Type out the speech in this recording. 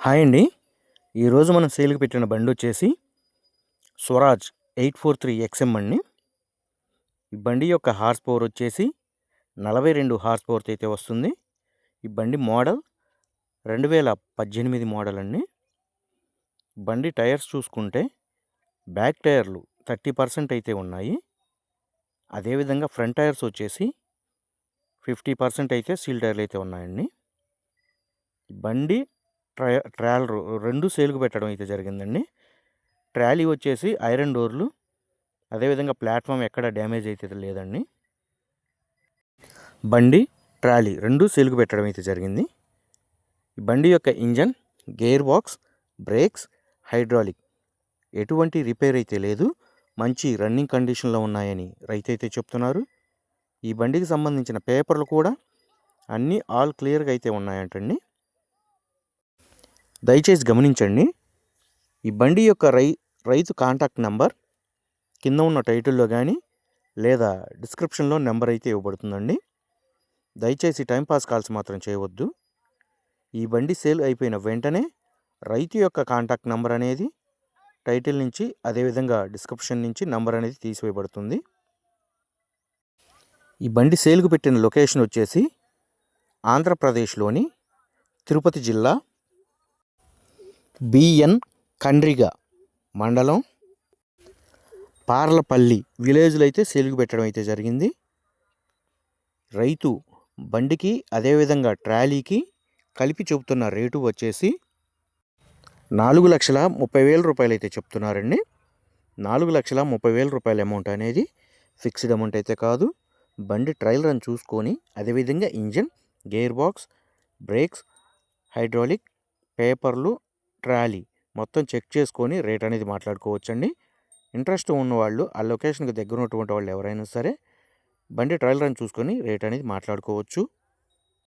Hi అండి. ఈరోజు మనం సేల్‌కి పెట్టిన బండొచ్చేసి స్వరాజ్ 843 ఎక్స్ఎం అండి. ఈ బండి యొక్క హార్స్ పవర్ వచ్చేసి 42 హార్స్ పవర్‌తో అయితే వస్తుంది. ఈ బండి మోడల్ 2018 మోడల్ అండి. బండి టైర్స్ చూసుకుంటే బ్యాక్ టైర్లు 30% అయితే ఉన్నాయి. అదేవిధంగా ఫ్రంట్ టైర్స్ వచ్చేసి 50% అయితే సీల్ టైర్లు అయితే ఉన్నాయండి. బండి ట్రాలర్ 2 సేల్‌కి పెట్టడం అయితే జరిగిందండి. ట్రాలీ వచ్చేసి ఐరన్ డోర్లు, అదేవిధంగా ప్లాట్ఫామ్ ఎక్కడ డ్యామేజ్ అయితే లేదండి. బండి ట్రాలీ 2 సేల్‌కి పెట్టడం అయితే జరిగింది. ఈ బండి యొక్క engine, gear box, brakes, hydraulic ఎటువంటి రిపేర్ అయితే లేదు. మంచి రన్నింగ్ కండిషన్లో ఉన్నాయని రైతు అయితే చెప్తున్నారు. ఈ బండికి సంబంధించిన పేపర్లు కూడా అన్నీ ఆల్ క్లియర్గా అయితే ఉన్నాయంటండి. దయచేసి గమనించండి. ఈ బండి యొక్క రైతు కాంటాక్ట్ నెంబర్ కింద ఉన్న టైటిల్లో కానీ లేదా డిస్క్రిప్షన్లో నెంబర్ అయితే ఇవ్వబడుతుందండి. దయచేసి టైంపాస్ కాల్స్ మాత్రం చేయవద్దు. ఈ బండి సేల్ అయిపోయిన వెంటనే రైతు యొక్క కాంటాక్ట్ నెంబర్ అనేది టైటిల్ నుంచి, అదేవిధంగా డిస్క్రిప్షన్ నుంచి నెంబర్ అనేది తీసివేయబడుతుంది. ఈ బండి సేల్కు పెట్టిన లొకేషన్ వచ్చేసి ఆంధ్రప్రదేశ్లోని తిరుపతి జిల్లా బిఎన్ కండ్రిగ మండలం పార్లపల్లి విలేజ్లో అయితే సేల్కు పెట్టడం అయితే జరిగింది. రైతు బండికి అదేవిధంగా ట్రాలీకి కలిపి చెబుతున్న రేటు వచ్చేసి 4,30,000 రూపాయలు అయితే చెప్తున్నారండి. 4,30,000 రూపాయల అమౌంట్ అనేది ఫిక్స్డ్ అమౌంట్ అయితే కాదు. బండి ట్రయల్ రన్ చూసుకొని అదేవిధంగా engine, gear box, brakes, hydraulic, పేపర్లు, ట్రాలీ మొత్తం చెక్ చేసుకొని రేట్ అనేది మాట్లాడుకోవచ్చండి. ఇంట్రెస్ట్ ఉన్నవాళ్ళు ఆ లొకేషన్కి దగ్గర ఉన్నటువంటి వాళ్ళు ఎవరైనా సరే బండి ట్రయల్ రన్ చూసుకొని రేట్ అనేది మాట్లాడుకోవచ్చు.